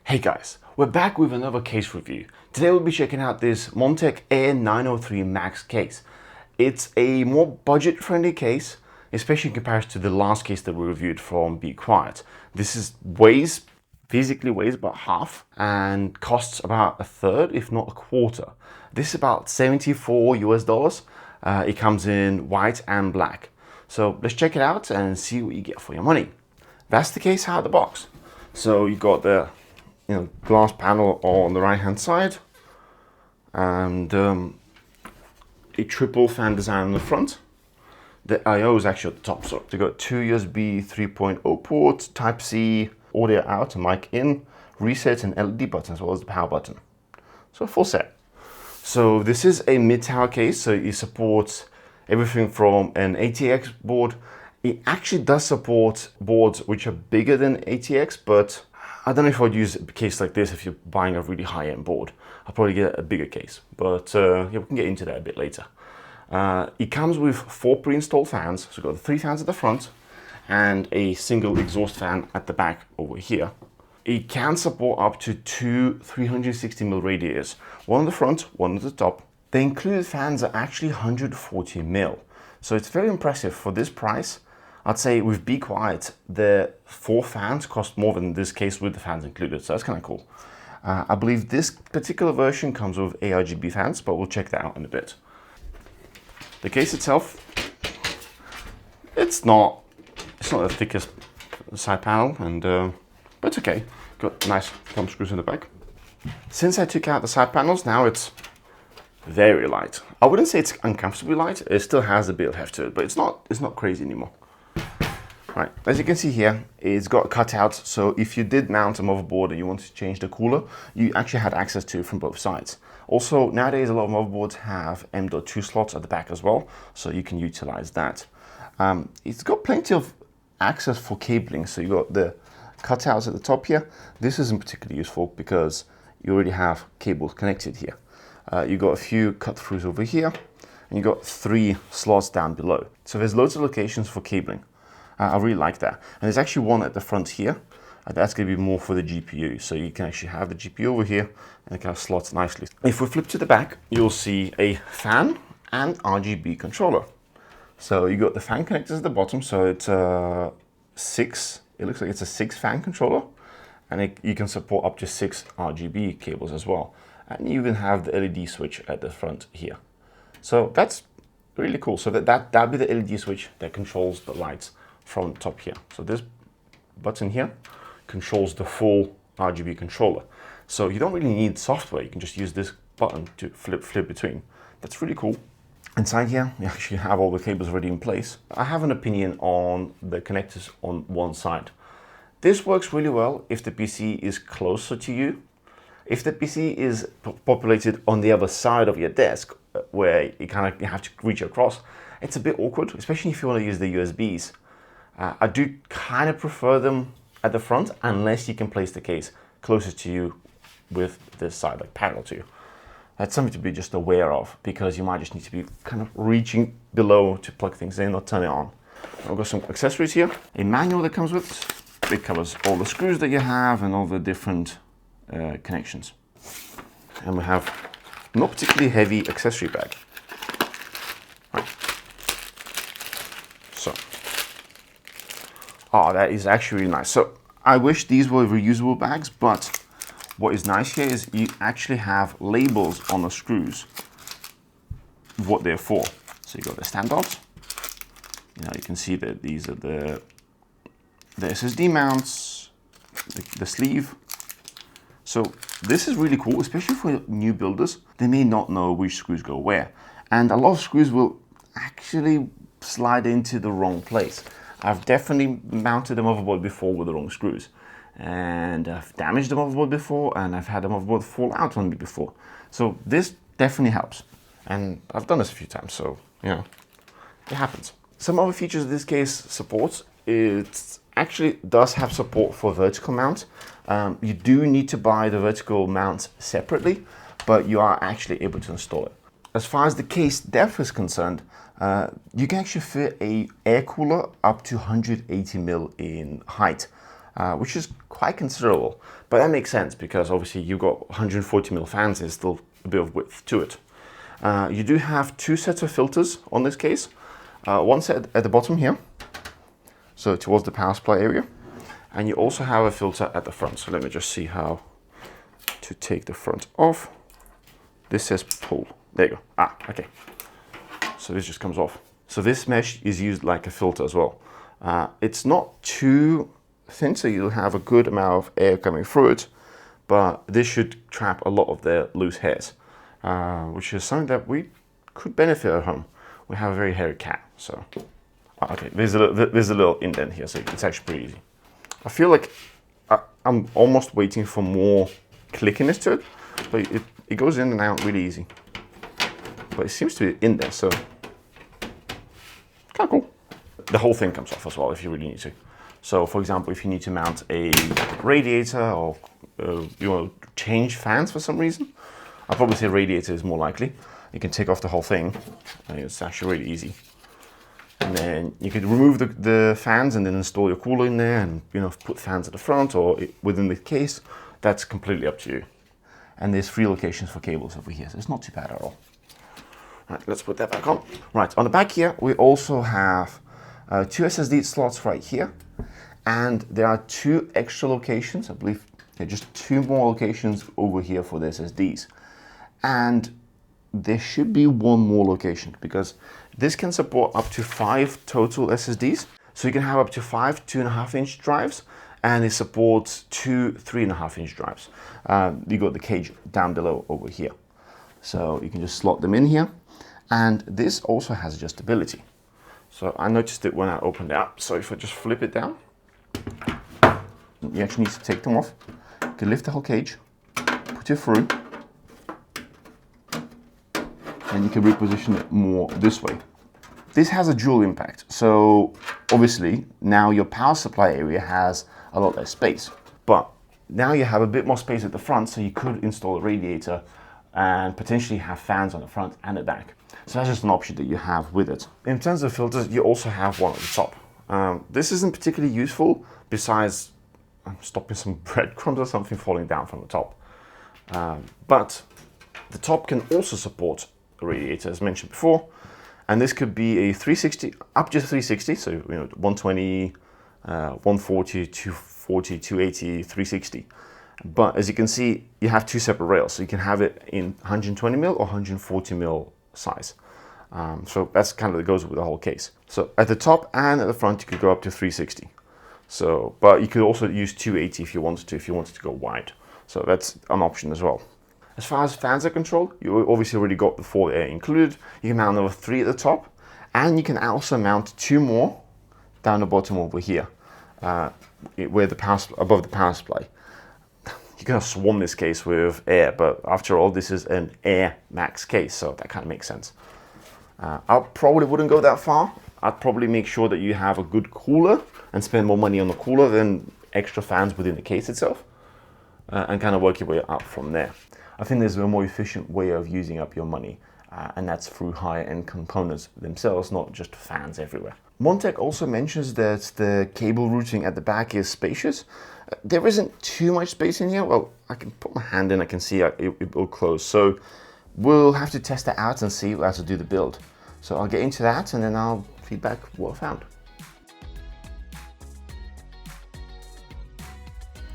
Hey guys, we're back with another case review. Today we'll be checking out this Montech A903 Max case. It's a more budget-friendly case, especially in comparison to the last case that we reviewed from Be Quiet. This physically weighs about half and costs about a third, if not a quarter. This is about 74 US dollars. It comes in white and black. So let's check it out and see what you get for your money. That's the case out of the box. So you got the glass panel on the right hand side and a triple fan design on the front. The I/O is actually at the top, so you've got two USB 3.0 ports, Type-C, audio out and mic in, reset and LED button as well as the power button. So a full set. So this is a mid-tower case, so it supports everything from an ATX board. It actually does support boards which are bigger than ATX, but I don't know if I'd use a case like this if you're buying a really high-end board. I'll probably get a bigger case, but yeah, we can get into that a bit later. It comes with 4 pre-installed fans. So we've got the 3 fans at the front and a single exhaust fan at the back over here. It can support up to 2 360mm radiators, one on the front, one at the top. The included fans are actually 140mm, so it's very impressive for this price. I'd say with Be Quiet, the 4 fans cost more than this case with the fans included, so that's kind of cool. I believe this particular version comes with ARGB fans, but we'll check that out in a bit. The case itself, it's not the thickest side panel, but it's okay. Got nice thumb screws in the back. Since I took out the side panels, now it's very light. I wouldn't say it's uncomfortably light. It still has a bit of heft to it, but it's not crazy anymore. Right, as you can see here, it's got cutouts, so if you did mount a motherboard and you wanted to change the cooler, you actually had access to it from both sides. Also, nowadays a lot of motherboards have M.2 slots at the back as well, so you can utilize that. It's got plenty of access for cabling, so you got the cutouts at the top here. This isn't particularly useful because you already have cables connected here. You got a few cut-throughs over here, and you got 3 slots down below. So there's loads of locations for cabling. I really like that. And there's actually one at the front here. That's going to be more for the GPU. So you can actually have the GPU over here and it kind of slots nicely. If we flip to the back, you'll see a fan and RGB controller. So you got the fan connectors at the bottom. So it's it looks like it's a 6 fan controller. And you can support up to 6 RGB cables as well. And you even have the LED switch at the front here. So that's really cool. So that'll be the LED switch that controls the lights from the top here. So this button here controls the full RGB controller. So you don't really need software. You can just use this button to flip between. That's really cool. Inside here, you actually have all the cables already in place. I have an opinion on the connectors on one side. This works really well if the PC is closer to you. If the PC is populated on the other side of your desk, where you have to reach across, it's a bit awkward, especially if you want to use the USBs. I do kind of prefer them at the front, unless you can place the case closer to you with this side, like parallel to you. That's something to be just aware of, because you might just need to be kind of reaching below to plug things in or turn it on. I've got some accessories here. A manual that comes with it. It covers all the screws that you have and all the different connections. And we have a not particularly heavy accessory bag. Right. So, that is actually really nice. So I wish these were reusable bags, but what is nice here is you actually have labels on the screws, what they're for. So you got the standoffs. You can see that these are the SSD mounts, the sleeve. So this is really cool, especially for new builders. They may not know which screws go where. And a lot of screws will actually slide into the wrong place. I've definitely mounted a motherboard before with the wrong screws. And I've damaged the motherboard before, and I've had a motherboard fall out on me before. So this definitely helps. And I've done this a few times, so, it happens. Some other features this case supports, it actually does have support for vertical mount. You do need to buy the vertical mount separately, but you are actually able to install it. As far as the case depth is concerned, you can actually fit a air cooler up to 180mm in height. which is quite considerable. But that makes sense because obviously you've got 140mm fans, there's still a bit of width to it. You do have two sets of filters on this case. One set at the bottom here, so towards the power supply area. And you also have a filter at the front. So let me just see how to take the front off. This says pull. There you go. Okay. So this just comes off. So this mesh is used like a filter as well. It's not too thin, so you'll have a good amount of air coming through it, but this should trap a lot of the loose hairs, which is something that we could benefit at home. We have a very hairy cat, so okay. There's a little indent here, so it's actually pretty easy. I feel like I'm almost waiting for more clickiness to it, but it goes in and out really easy. But it seems to be in there, so kind of cool. The whole thing comes off as well if you really need to. So for example, if you need to mount a radiator or you want to change fans for some reason, I'll probably say radiator is more likely. You can take off the whole thing, and it's actually really easy. And then you could remove the fans and then install your cooler in there and put fans at the front or within the case. That's completely up to you. And there's 3 locations for cables over here, so it's not too bad at all. Right, let's put that back on. Right, on the back here, we also have 2 SSD slots right here. And there are 2 extra locations, I believe, just 2 more locations over here for the SSDs. And there should be 1 more location because this can support up to 5 total SSDs. So you can have up to 5 2.5-inch drives, and it supports 2 3.5-inch drives. You got the cage down below over here. So you can just slot them in here. And this also has adjustability. So I noticed it when I opened it up. So if I just flip it down, you actually need to take them off. You can lift the whole cage, put it through, and you can reposition it more this way. This has a dual impact. So obviously now your power supply area has a lot less space, but now you have a bit more space at the front, so you could install a radiator and potentially have fans on the front and the back. So that's just an option that you have with it. In terms of filters, you also have one at the top. This isn't particularly useful besides stopping some breadcrumbs or something falling down from the top. But the top can also support a radiator, as mentioned before, and this could be a 360, up to 360, so 120, 140, 240, 280, 360. But as you can see, you have 2 separate rails, so you can have it in 120mm or 140mm size. So that's kind of goes with the whole case. So at the top and at the front, you could go up to 360. So, but you could also use 280 if you wanted to go wide. So that's an option as well. As far as fans are controlled, you obviously already got the 4 air included. You can mount another 3 at the top, and you can also mount 2 more down the bottom over here, where above the power supply. You can swarm this case with air, but after all, this is an Air Max case, so that kind of makes sense. I probably wouldn't go that far. I'd probably make sure that you have a good cooler and spend more money on the cooler than extra fans within the case itself, and kind of work your way up from there. I think there's a more efficient way of using up your money, and that's through higher-end components themselves, not just fans everywhere. Montech also mentions that the cable routing at the back is spacious. There isn't too much space in here. Well, I can put my hand in, I can see it will close. So we'll have to test that out and see how to do the build. So I'll get into that and then I'll feedback what I found.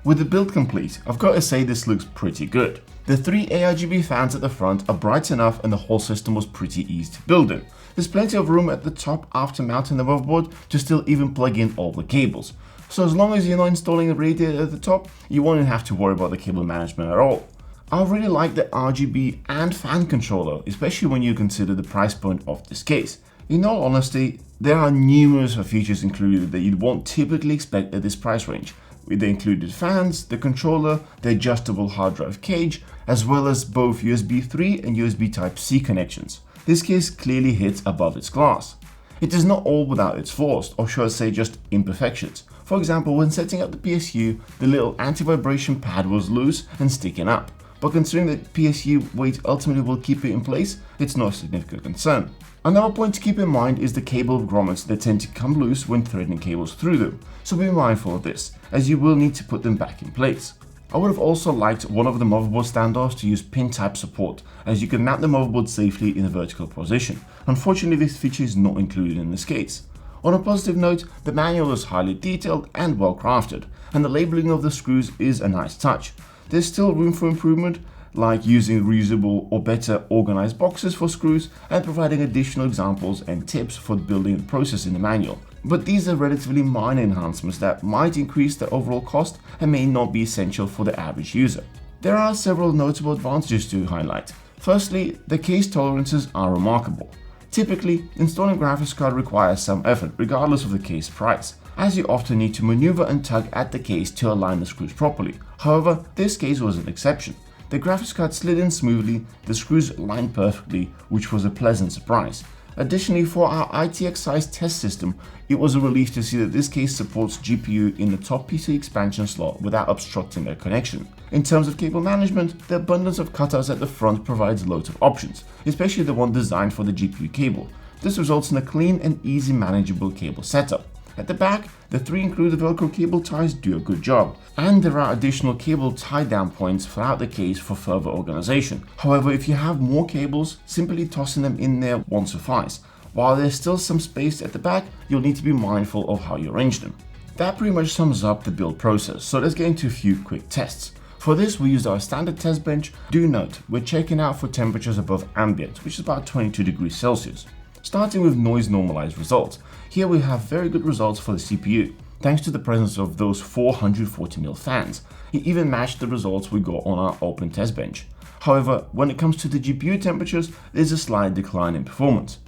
With the build complete, I've got to say this looks pretty good. The 3 ARGB fans at the front are bright enough and the whole system was pretty easy to build in. There's plenty of room at the top after mounting the motherboard to still even plug in all the cables. So as long as you're not installing a radiator at the top, you won't have to worry about the cable management at all. I really like the RGB and fan controller, especially when you consider the price point of this case. In all honesty, there are numerous features included that you won't typically expect at this price range. With the included fans, the controller, the adjustable hard drive cage, as well as both USB 3 and USB Type-C connections. This case clearly hits above its class. It is not all without its flaws, or should I say just imperfections. For example, when setting up the PSU, the little anti-vibration pad was loose and sticking up. but considering that PSU weight ultimately will keep it in place, it's no significant concern. Another point to keep in mind is the cable grommets that tend to come loose when threading cables through them, so be mindful of this, as you will need to put them back in place. I would have also liked one of the motherboard standoffs to use pin type support, as you can mount the motherboard safely in a vertical position. Unfortunately, this feature is not included in this case. On a positive note, the manual is highly detailed and well crafted, and the labeling of the screws is a nice touch. There's still room for improvement, like using reusable or better organized boxes for screws and providing additional examples and tips for building the process in the manual. But these are relatively minor enhancements that might increase the overall cost and may not be essential for the average user. There are several notable advantages to highlight. Firstly, the case tolerances are remarkable. Typically, installing a graphics card requires some effort regardless of the case price, as you often need to maneuver and tug at the case to align the screws properly. However, this case was an exception. The graphics card slid in smoothly, the screws lined perfectly, which was a pleasant surprise. Additionally, for our ITX size test system, it was a relief to see that this case supports GPU in the top PC expansion slot without obstructing their connection. In terms of cable management, the abundance of cutouts at the front provides loads of options, especially the one designed for the GPU cable. This results in a clean and easy manageable cable setup. At the back, the 3 included Velcro cable ties do a good job, and there are additional cable tie-down points throughout the case for further organization. However, if you have more cables, simply tossing them in there won't suffice. While there's still some space at the back, you'll need to be mindful of how you arrange them. That pretty much sums up the build process, so let's get into a few quick tests. For this, we used our standard test bench. Do note, we're checking out for temperatures above ambient, which is about 22 degrees Celsius. Starting with noise normalized results, here we have very good results for the CPU, thanks to the presence of those 440mm fans. It even matched the results we got on our open test bench. However, when it comes to the GPU temperatures, there's a slight decline in performance.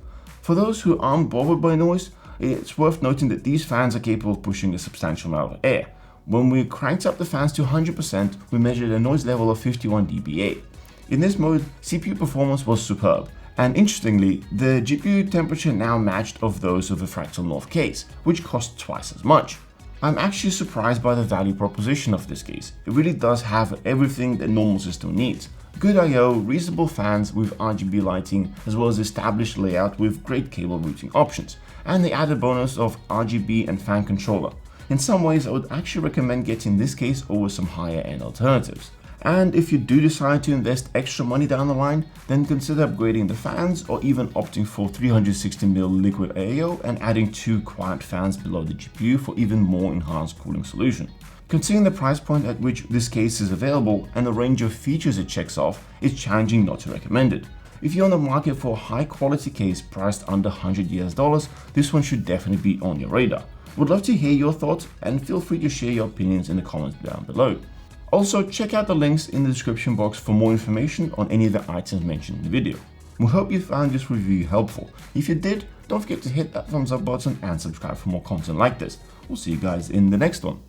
For those who aren't bothered by noise, it's worth noting that these fans are capable of pushing a substantial amount of air. When we cranked up the fans to 100%, we measured a noise level of 51 dBA. In this mode, CPU performance was superb. And interestingly, the GPU temperature now matched of those of the Fractal North case, which cost twice as much. I'm actually surprised by the value proposition of this case. It really does have everything that normal system needs. Good I/O, reasonable fans with RGB lighting, as well as established layout with great cable routing options, and the added bonus of RGB and fan controller. In some ways, I would actually recommend getting this case over some higher end alternatives. And if you do decide to invest extra money down the line, then consider upgrading the fans or even opting for 360mm liquid AAO and adding 2 quiet fans below the GPU for even more enhanced cooling solution. Considering the price point at which this case is available and the range of features it checks off, it's challenging not to recommend it. If you're on the market for a high quality case priced under $100 US, this one should definitely be on your radar. Would love to hear your thoughts and feel free to share your opinions in the comments down below. Also, check out the links in the description box for more information on any of the items mentioned in the video. We hope you found this review helpful. If you did, don't forget to hit that thumbs up button and subscribe for more content like this. We'll see you guys in the next one.